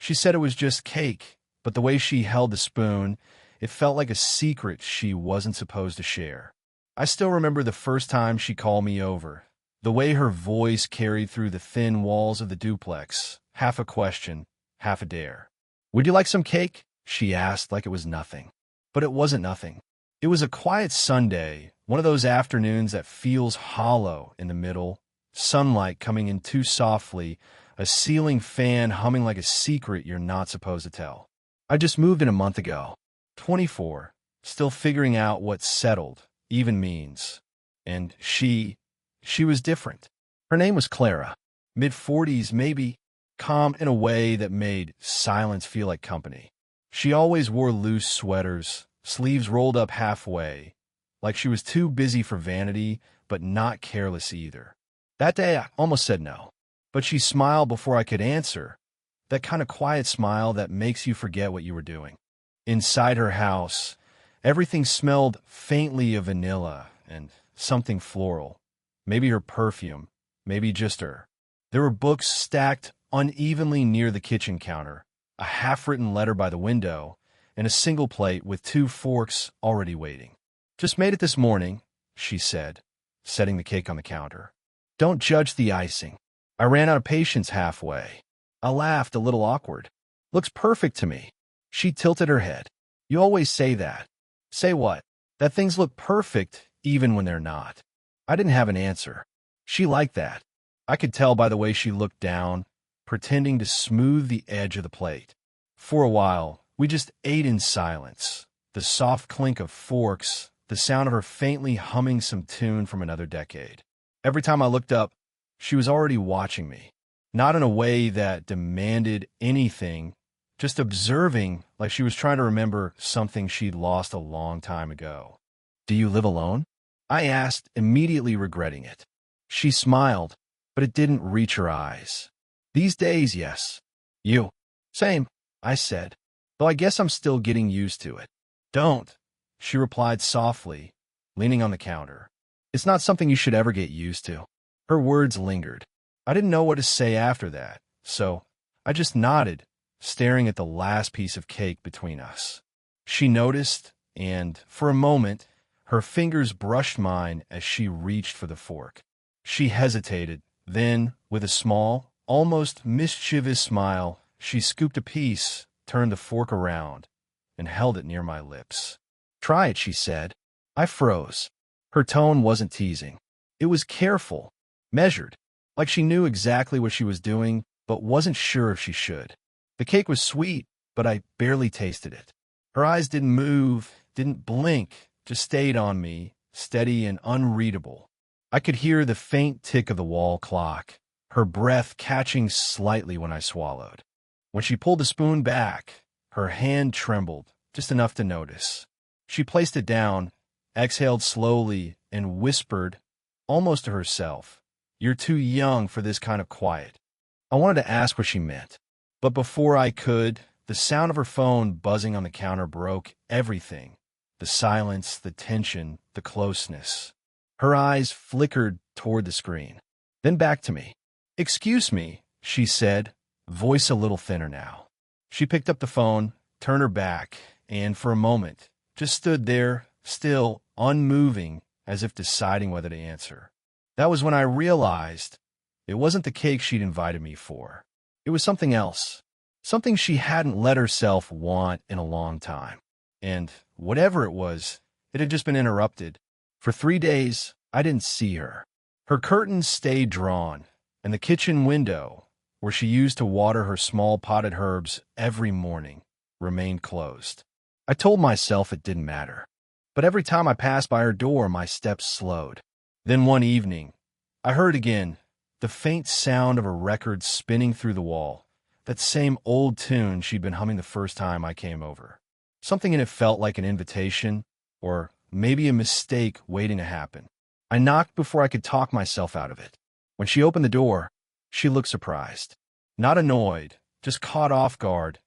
She said it was just cake, but the way she held the spoon, it felt like a secret she wasn't supposed to share. I still remember the first time she called me over. The way her voice carried through the thin walls of the duplex, half a question, half a dare. "Would you like some cake?" she asked like it was nothing. But it wasn't nothing. It was a quiet Sunday, one of those afternoons that feels hollow in the middle, sunlight coming in too softly, a ceiling fan humming like a secret you're not supposed to tell. I just moved in a month ago, 24, still figuring out what settled even means. And she was different. Her name was Clara, mid-40s maybe, calm in a way that made silence feel like company. She always wore loose sweaters, sleeves rolled up halfway, like she was too busy for vanity, but not careless either. That day, I almost said no, but she smiled before I could answer, that kind of quiet smile that makes you forget what you were doing. Inside her house, everything smelled faintly of vanilla and something floral. Maybe her perfume, maybe just her. There were books stacked unevenly near the kitchen counter, a half-written letter by the window, and a single plate with 2 forks already waiting. "Just made it this morning," she said, setting the cake on the counter. "Don't judge the icing. I ran out of patience halfway." I laughed, a little awkward. "Looks perfect to me." She tilted her head. "You always say that." "Say what?" "That things look perfect even when they're not." I didn't have an answer. She liked that. I could tell by the way she looked down, pretending to smooth the edge of the plate. For a while, we just ate in silence, the soft clink of forks, the sound of her faintly humming some tune from another decade. Every time I looked up, she was already watching me, not in a way that demanded anything, just observing like she was trying to remember something she'd lost a long time ago. "Do you live alone?" I asked, immediately regretting it. She smiled, but it didn't reach her eyes. "These days, yes." "You?" "Same," I said, though I guess I'm still getting used to it. "Don't," she replied softly, leaning on the counter. "It's not something you should ever get used to." Her words lingered. I didn't know what to say after that, so I just nodded, staring at the last piece of cake between us. She noticed, and for a moment, her fingers brushed mine as she reached for the fork. She hesitated, then, with a small, almost mischievous smile, she scooped a piece, turned the fork around, and held it near my lips. "Try it," she said. I froze. Her tone wasn't teasing. It was careful, measured, like she knew exactly what she was doing, but wasn't sure if she should. The cake was sweet, but I barely tasted it. Her eyes didn't move, didn't blink, just stayed on me, steady and unreadable. I could hear the faint tick of the wall clock, her breath catching slightly when I swallowed. When she pulled the spoon back, her hand trembled, just enough to notice. She placed it down, exhaled slowly, and whispered, almost to herself, "You're too young for this kind of quiet." I wanted to ask what she meant, but before I could, the sound of her phone buzzing on the counter broke everything. The silence, the tension, the closeness. Her eyes flickered toward the screen, then back to me. "Excuse me," she said, voice a little thinner now. She picked up the phone, turned her back, and for a moment, just stood there, still, unmoving, as if deciding whether to answer. That was when I realized it wasn't the cake she'd invited me for. It was something else, something she hadn't let herself want in a long time. And whatever it was, it had just been interrupted. For 3 days, I didn't see her. Her curtains stayed drawn, and the kitchen window, where she used to water her small potted herbs every morning, remained closed. I told myself it didn't matter. But every time I passed by her door, my steps slowed. Then one evening, I heard again the faint sound of a record spinning through the wall, that same old tune she'd been humming the first time I came over. Something in it felt like an invitation, or maybe a mistake waiting to happen. I knocked before I could talk myself out of it. When she opened the door, she looked surprised. Not annoyed, just caught off guard,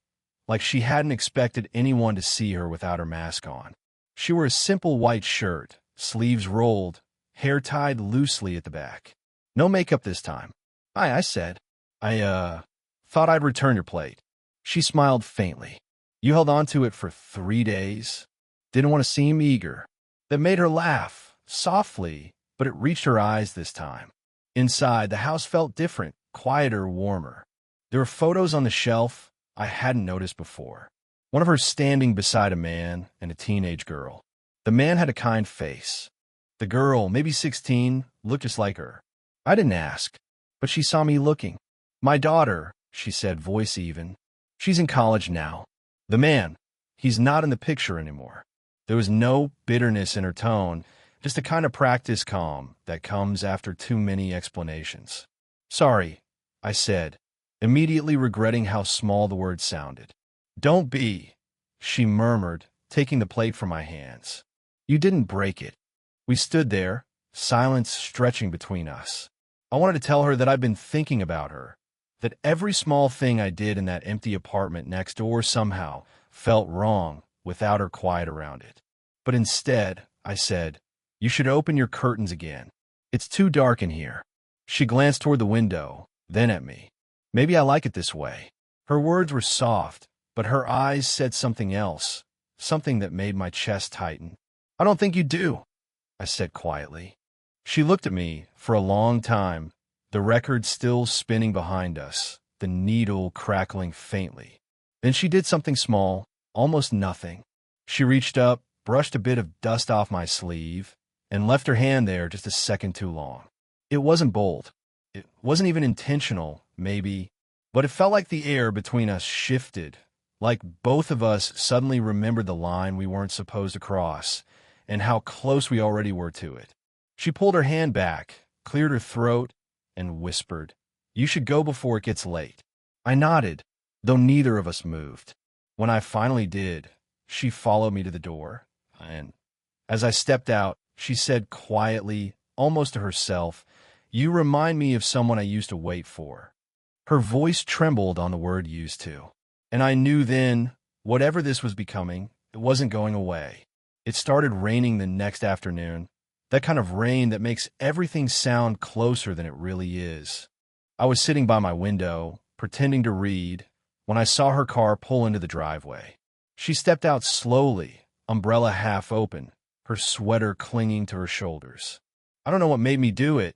like she hadn't expected anyone to see her without her mask on. She wore a simple white shirt, sleeves rolled, hair tied loosely at the back. "No makeup this time." "Hi," I said. I thought I'd return your plate." She smiled faintly. You held on to it for 3 days? Didn't want to seem eager. That made her laugh, softly, but it reached her eyes this time. Inside, the house felt different, quieter, warmer. There were photos on the shelf I hadn't noticed before. One of her standing beside a man and a teenage girl. The man had a kind face. The girl, maybe 16, looked just like her. I didn't ask, but she saw me looking. My daughter, she said, voice even. She's in college now. The man, he's not in the picture anymore. There was no bitterness in her tone, just the kind of practice calm that comes after too many explanations. Sorry, I said, immediately regretting how small the word sounded. Don't be, she murmured, taking the plate from my hands. You didn't break it. We stood there, silence stretching between us. I wanted to tell her that I'd been thinking about her, that every small thing I did in that empty apartment next door somehow felt wrong without her quiet around it. But instead, I said, you should open your curtains again. It's too dark in here. She glanced toward the window, then at me. Maybe I like it this way. Her words were soft, but her eyes said something else, something that made my chest tighten. I don't think you do, I said quietly. She looked at me for a long time, the record still spinning behind us, the needle crackling faintly. Then she did something small, almost nothing. She reached up, brushed a bit of dust off my sleeve, and left her hand there just a second too long. It wasn't bold. It wasn't even intentional, maybe, but it felt like the air between us shifted, like both of us suddenly remembered the line we weren't supposed to cross, and how close we already were to it. She pulled her hand back, cleared her throat, and whispered, you should go before it gets late. I nodded, though neither of us moved. When I finally did, she followed me to the door, and as I stepped out, she said quietly, almost to herself, you remind me of someone I used to wait for. Her voice trembled on the word used to, and I knew then, whatever this was becoming, it wasn't going away. It started raining the next afternoon, that kind of rain that makes everything sound closer than it really is. I was sitting by my window, pretending to read, when I saw her car pull into the driveway. She stepped out slowly, umbrella half open, her sweater clinging to her shoulders. I don't know what made me do it.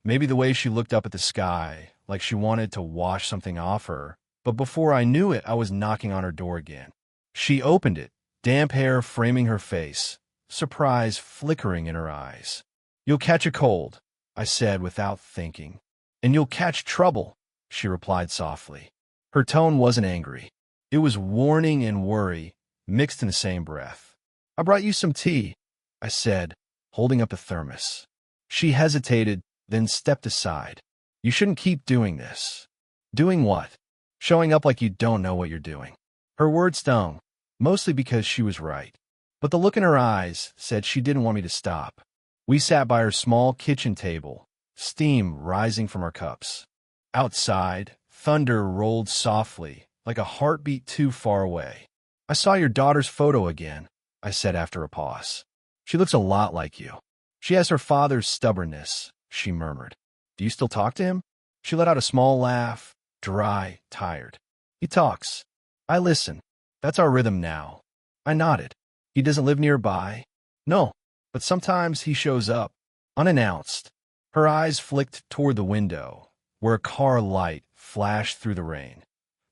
Maybe the way she looked up at the sky, like she wanted to wash something off her, but before I knew it, I was knocking on her door again. She opened it, damp hair framing her face, surprise flickering in her eyes. You'll catch a cold, I said without thinking. And you'll catch trouble, she replied softly. Her tone wasn't angry. It was warning and worry, mixed in the same breath. I brought you some tea, I said, holding up a thermos. She hesitated, then stepped aside. You shouldn't keep doing this. Doing what? Showing up like you don't know what you're doing. Her words stung, mostly because she was right. But the look in her eyes said she didn't want me to stop. We sat by her small kitchen table, steam rising from our cups. Outside, thunder rolled softly, like a heartbeat too far away. I saw your daughter's photo again, I said after a pause. She looks a lot like you. She has her father's stubbornness, she murmured. Do you still talk to him? She let out a small laugh, dry, tired. He talks. I listen. That's our rhythm now. I nodded. He doesn't live nearby? No, but sometimes he shows up, unannounced. Her eyes flicked toward the window, where a car light flashed through the rain.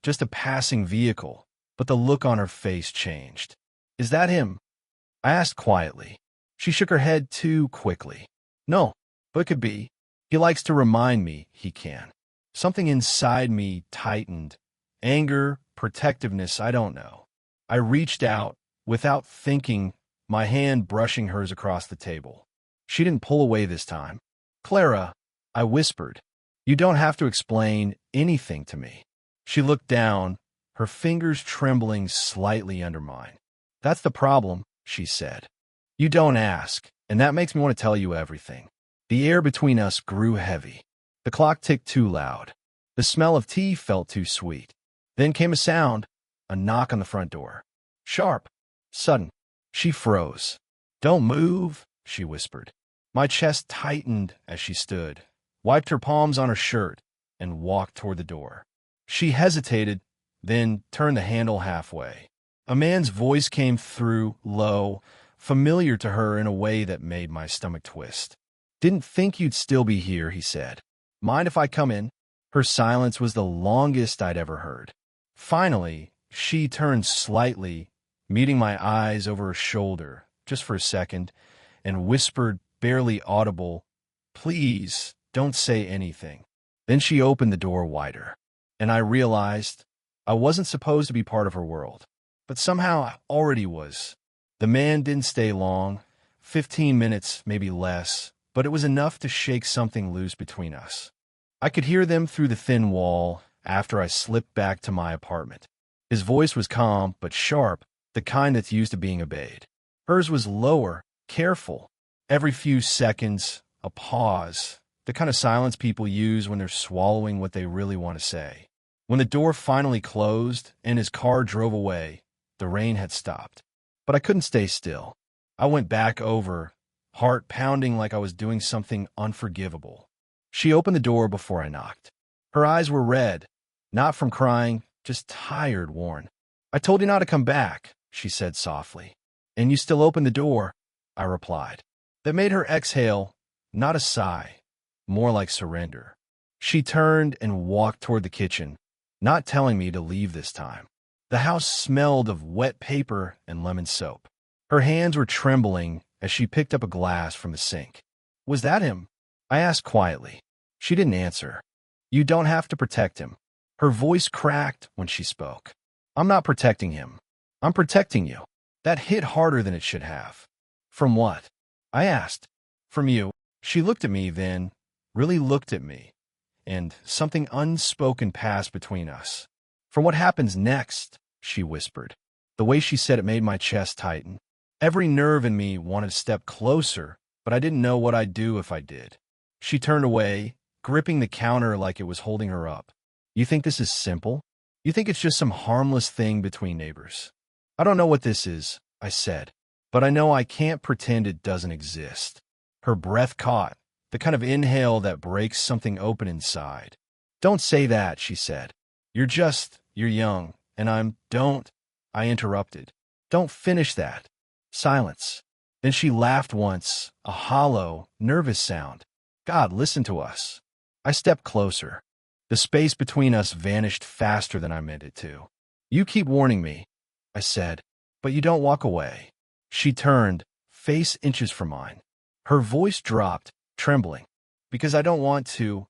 Just a passing vehicle, but the look on her face changed. Is that him? I asked quietly. She shook her head too quickly. No, but it could be. He likes to remind me he can. Something inside me tightened. Anger, protectiveness, I don't know. I reached out, without thinking, my hand brushing hers across the table. She didn't pull away this time. Clara, I whispered, you don't have to explain anything to me. She looked down, her fingers trembling slightly under mine. That's the problem, she said. You don't ask, and that makes me want to tell you everything. The air between us grew heavy. The clock ticked too loud. The smell of tea felt too sweet. Then came a sound, a knock on the front door. Sharp, sudden. She froze. Don't move, she whispered. My chest tightened as she stood, wiped her palms on her shirt, and walked toward the door. She hesitated, then turned the handle halfway. A man's voice came through, low, familiar to her in a way that made my stomach twist. "Didn't think you'd still be here," he said. "Mind if I come in?" Her silence was the longest I'd ever heard. Finally, she turned slightly, meeting my eyes over her shoulder, just for a second, and whispered, barely audible, "Please, don't say anything." Then she opened the door wider, and I realized I wasn't supposed to be part of her world, but somehow I already was. The man didn't stay long, 15 minutes, maybe less, but it was enough to shake something loose between us. I could hear them through the thin wall after I slipped back to my apartment. His voice was calm but sharp, the kind that's used to being obeyed. Hers was lower, careful. Every few seconds, a pause, the kind of silence people use when they're swallowing what they really want to say. When the door finally closed and his car drove away, the rain had stopped. But I couldn't stay still. I went back over, heart pounding like I was doing something unforgivable. She opened the door before I knocked. Her eyes were red, not from crying, just tired, worn. "I told you not to come back," she said softly. "And you still opened the door," I replied. That made her exhale, not a sigh, more like surrender. She turned and walked toward the kitchen, not telling me to leave this time. The house smelled of wet paper and lemon soap. Her hands were trembling as she picked up a glass from the sink. "Was that him?" I asked quietly. She didn't answer. "You don't have to protect him." Her voice cracked when she spoke. "I'm not protecting him. I'm protecting you." That hit harder than it should have. "From what?" I asked. "From you." She looked at me then, really looked at me, and something unspoken passed between us. "From what happens next," she whispered. The way she said it made my chest tighten. Every nerve in me wanted to step closer, but I didn't know what I'd do if I did. She turned away, gripping the counter like it was holding her up. "You think this is simple? You think it's just some harmless thing between neighbors?" "I don't know what this is," I said, "but I know I can't pretend it doesn't exist." Her breath caught, the kind of inhale that breaks something open inside. "Don't say that," she said. You're young, and don't," I interrupted. "Don't finish that." Silence. Then she laughed once, a hollow, nervous sound. "God, listen to us." I stepped closer. The space between us vanished faster than I meant it to. "You keep warning me," I said, "but you don't walk away." She turned, face inches from mine. Her voice dropped, trembling. "Because I don't want to."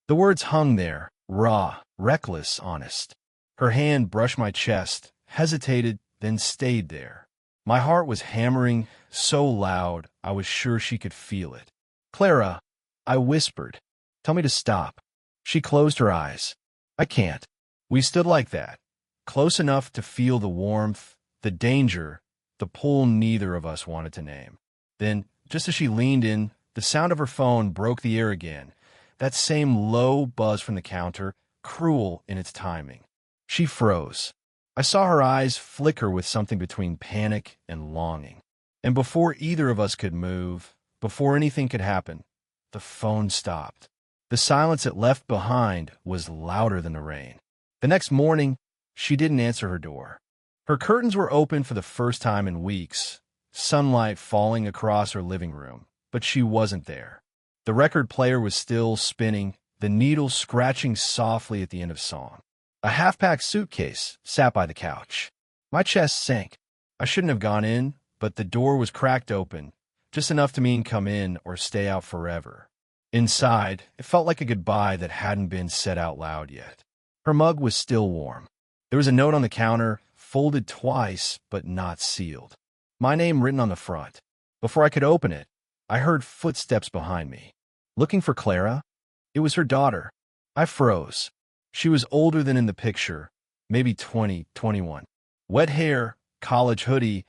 The words hung there, raw, reckless, honest. Her hand brushed my chest, hesitated, then stayed there. My heart was hammering so loud I was sure she could feel it. "Clara," I whispered. "Tell me to stop." She closed her eyes. "I can't." We stood like that, close enough to feel the warmth, the danger, the pull neither of us wanted to name. Then, just as she leaned in, the sound of her phone broke the air again, that same low buzz from the counter, cruel in its timing. She froze. I saw her eyes flicker with something between panic and longing. And before either of us could move, before anything could happen, the phone stopped. The silence it left behind was louder than the rain. The next morning, she didn't answer her door. Her curtains were open for the first time in weeks, sunlight falling across her living room, but she wasn't there. The record player was still spinning, the needle scratching softly at the end of song. A half-packed suitcase sat by the couch. My chest sank. I shouldn't have gone in, but the door was cracked open, just enough to mean come in or stay out forever. Inside, it felt like a goodbye that hadn't been said out loud yet. Her mug was still warm. There was a note on the counter, folded twice, but not sealed. My name written on the front. Before I could open it, I heard footsteps behind me. Looking for Clara? It was her daughter. I froze. She was older than in the picture, maybe 20, 21. Wet hair, college hoodie,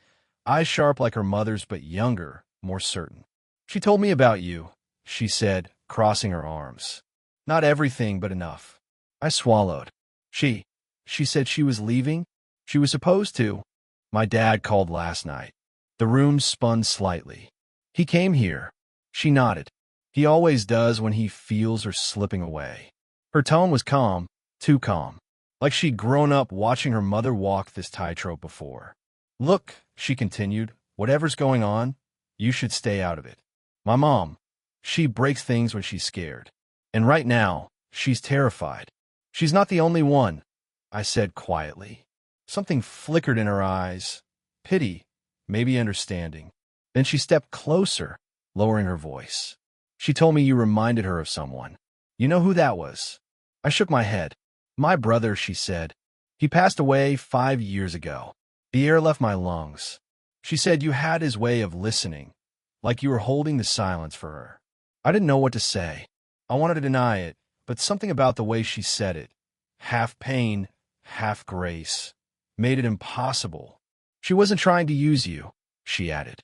eyes sharp like her mother's but younger, more certain. "She told me about you," she said, crossing her arms. "Not everything, but enough." I swallowed. She said she was leaving? She was supposed to. My dad called last night. The room spun slightly. "He came here." She nodded. "He always does when he feels her slipping away." Her tone was calm, too calm. like she'd grown up watching her mother walk this tightrope before. Look, she continued, whatever's going on, you should stay out of it. My mom, she breaks things when she's scared. And right now, she's terrified. She's not the only one, I said quietly. Something flickered in her eyes. Pity, maybe understanding. Then she stepped closer, lowering her voice. She told me you reminded her of someone. You know who that was? I shook my head. My brother, she said. He passed away 5 years ago. The air left my lungs. She said you had his way of listening, like you were holding the silence for her. I didn't know what to say. I wanted to deny it, but something about the way she said it, half pain, half grace, made it impossible. She wasn't trying to use you, she added.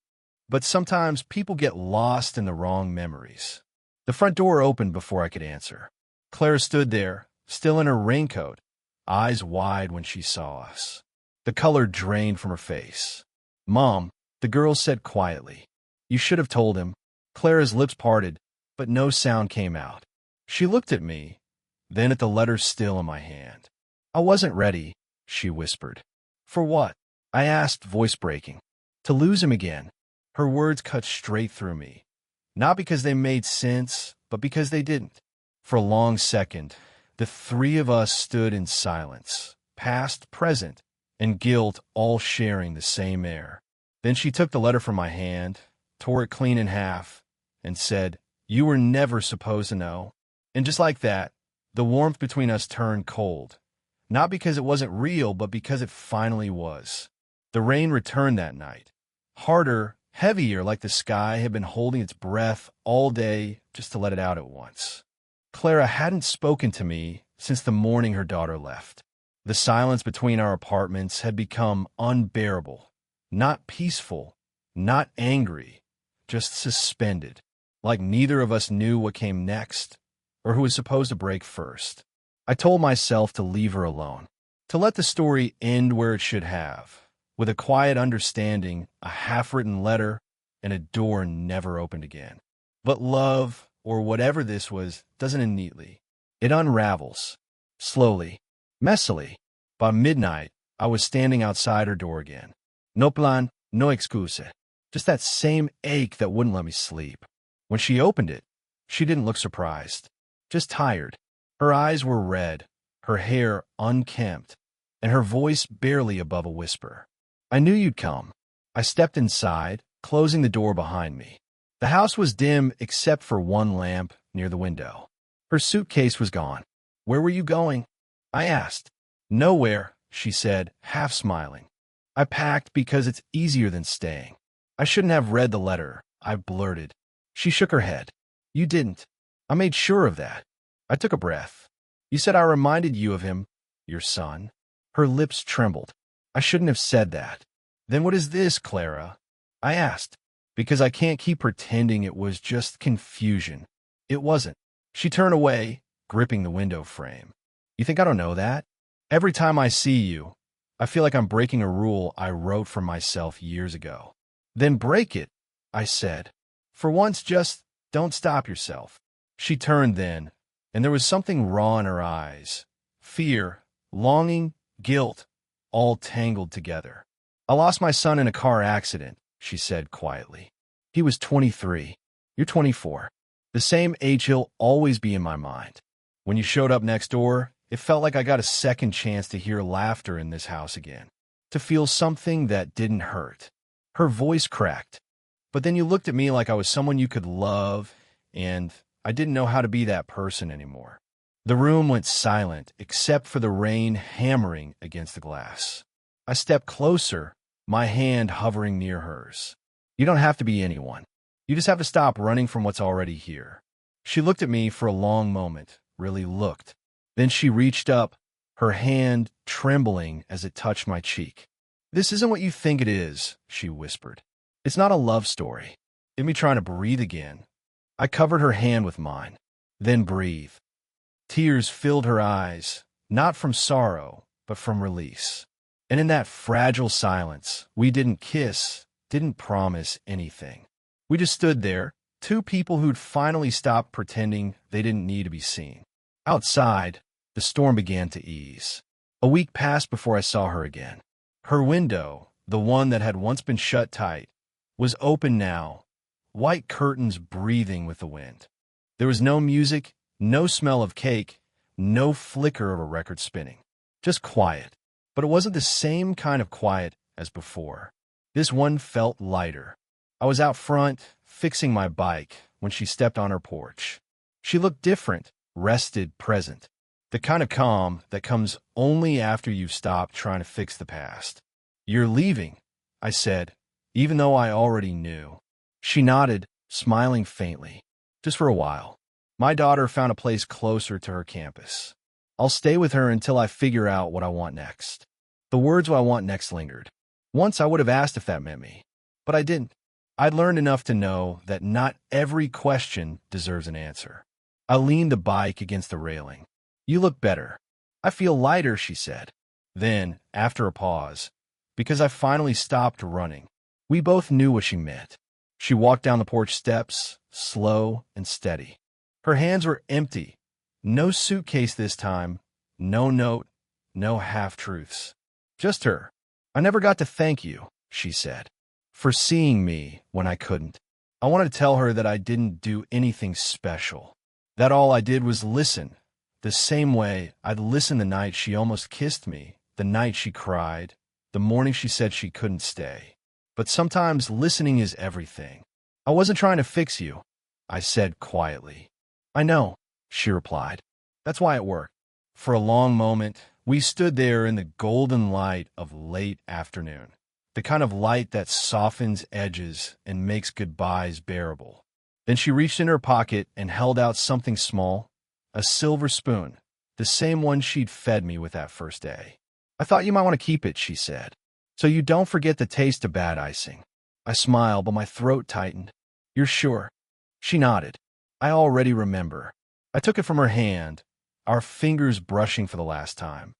But sometimes people get lost in the wrong memories. The front door opened before I could answer. Clara stood there, still in her raincoat, eyes wide when she saw us. The color drained from her face. Mom, the girl said quietly. You should have told him. Clara's lips parted, but no sound came out. She looked at me, then at the letter still in my hand. I wasn't ready, she whispered. For what? I asked, voice breaking. To lose him again. Her words cut straight through me. Not because they made sense, but because they didn't. For a long second, the three of us stood in silence, past, present, and guilt all sharing the same air. Then she took the letter from my hand, tore it clean in half, and said, You were never supposed to know. And just like that, the warmth between us turned cold. Not because it wasn't real, but because it finally was. The rain returned that night. Harder, heavier, like the sky had been holding its breath all day just to let it out at once. Clara hadn't spoken to me since the morning her daughter left. The silence between our apartments had become unbearable. Not peaceful, not angry, just suspended, like neither of us knew what came next or who was supposed to break first. I told myself to leave her alone, to let the story end where it should have, with a quiet understanding, a half-written letter, and a door never opened again. But love, or whatever this was, doesn't end neatly. It unravels, slowly, messily. By midnight, I was standing outside her door again. No plan, no excuse. Just that same ache that wouldn't let me sleep. When she opened it, she didn't look surprised, just tired. Her eyes were red, her hair unkempt, and her voice barely above a whisper. I knew you'd come. I stepped inside, closing the door behind me. The house was dim except for one lamp near the window. Her suitcase was gone. Where were you going? I asked. Nowhere, she said, half smiling. I packed because it's easier than staying. I shouldn't have read the letter, I blurted. She shook her head. You didn't. I made sure of that. I took a breath. You said I reminded you of him, your son. Her lips trembled. I shouldn't have said that. Then what is this, Clara? I asked, because I can't keep pretending it was just confusion. It wasn't. She turned away, gripping the window frame. You think I don't know that? Every time I see you, I feel like I'm breaking a rule I wrote for myself years ago. Then break it, I said. For once, just don't stop yourself. She turned then, and there was something raw in her eyes. Fear, longing, guilt, all tangled together. I lost my son in a car accident, she said quietly. He was 23. You're 24. The same age he'll always be in my mind. When you showed up next door, it felt like I got a second chance to hear laughter in this house again, to feel something that didn't hurt. Her voice cracked. But then you looked at me like I was someone you could love, and I didn't know how to be that person anymore. The room went silent, except for the rain hammering against the glass. I stepped closer, my hand hovering near hers. You don't have to be anyone. You just have to stop running from what's already here. She looked at me for a long moment, really looked. Then she reached up, her hand trembling as it touched my cheek. This isn't what you think it is, she whispered. It's not a love story. Get me trying to breathe again. I covered her hand with mine. Then breathe. Tears filled her eyes, not from sorrow, but from release. And in that fragile silence, we didn't kiss, didn't promise anything. We just stood there, two people who'd finally stopped pretending they didn't need to be seen. Outside, the storm began to ease. A week passed before I saw her again. Her window, the one that had once been shut tight, was open now, white curtains breathing with the wind. There was no music, no smell of cake, no flicker of a record spinning. Just quiet. But it wasn't the same kind of quiet as before. This one felt lighter. I was out front, fixing my bike, when she stepped on her porch. She looked different, rested, present. The kind of calm that comes only after you've stopped trying to fix the past. "You're leaving," I said, even though I already knew. She nodded, smiling faintly. "Just for a while. My daughter found a place closer to her campus. I'll stay with her until I figure out what I want next." The words "what I want next" lingered. Once I would have asked if that meant me, but I didn't. I'd learned enough to know that not every question deserves an answer. I leaned the bike against the railing. "You look better." "I feel lighter," she said. Then, after a pause, because I finally stopped running, we both knew what she meant. She walked down the porch steps, slow and steady. Her hands were empty. No suitcase this time, no note, no half-truths. Just her. "I never got to thank you," she said, "for seeing me when I couldn't." I wanted to tell her that I didn't do anything special, that all I did was listen, the same way I'd listened the night she almost kissed me, the night she cried, the morning she said she couldn't stay. But sometimes listening is everything. "I wasn't trying to fix you," I said quietly. "I know," she replied. "That's why it worked." For a long moment, we stood there in the golden light of late afternoon, the kind of light that softens edges and makes goodbyes bearable. Then she reached in her pocket and held out something small, a silver spoon, the same one she'd fed me with that first day. "I thought you might want to keep it," she said, "so you don't forget the taste of bad icing." I smiled, but my throat tightened. "You're sure?" She nodded. "I already remember." I took it from her hand, our fingers brushing for the last time.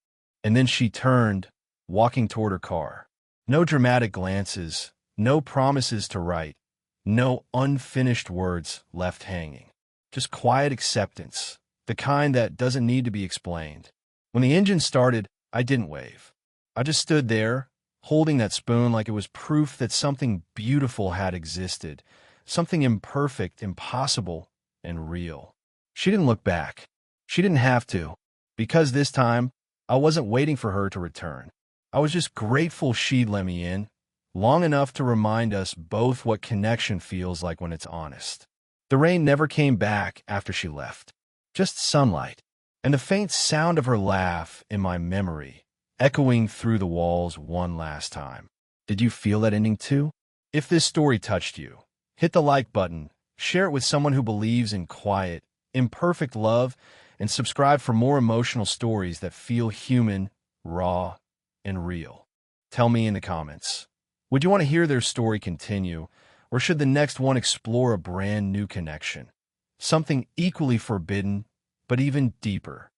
And then she turned, walking toward her car. No dramatic glances, no promises to write, no unfinished words left hanging. Just quiet acceptance, the kind that doesn't need to be explained. When the engine started, I didn't wave. I just stood there, holding that spoon like it was proof that something beautiful had existed, something imperfect, impossible, and real. She didn't look back. She didn't have to, because this time, I wasn't waiting for her to return. I was just grateful she'd let me in, long enough to remind us both what connection feels like when it's honest. The rain never came back after she left, just sunlight, and the faint sound of her laugh in my memory, echoing through the walls one last time. Did you feel that ending too? If this story touched you, hit the like button, share it with someone who believes in quiet, imperfect love, and subscribe for more emotional stories that feel human, raw, and real. Tell me in the comments, would you want to hear their story continue, or should the next one explore a brand new connection? Something equally forbidden, but even deeper.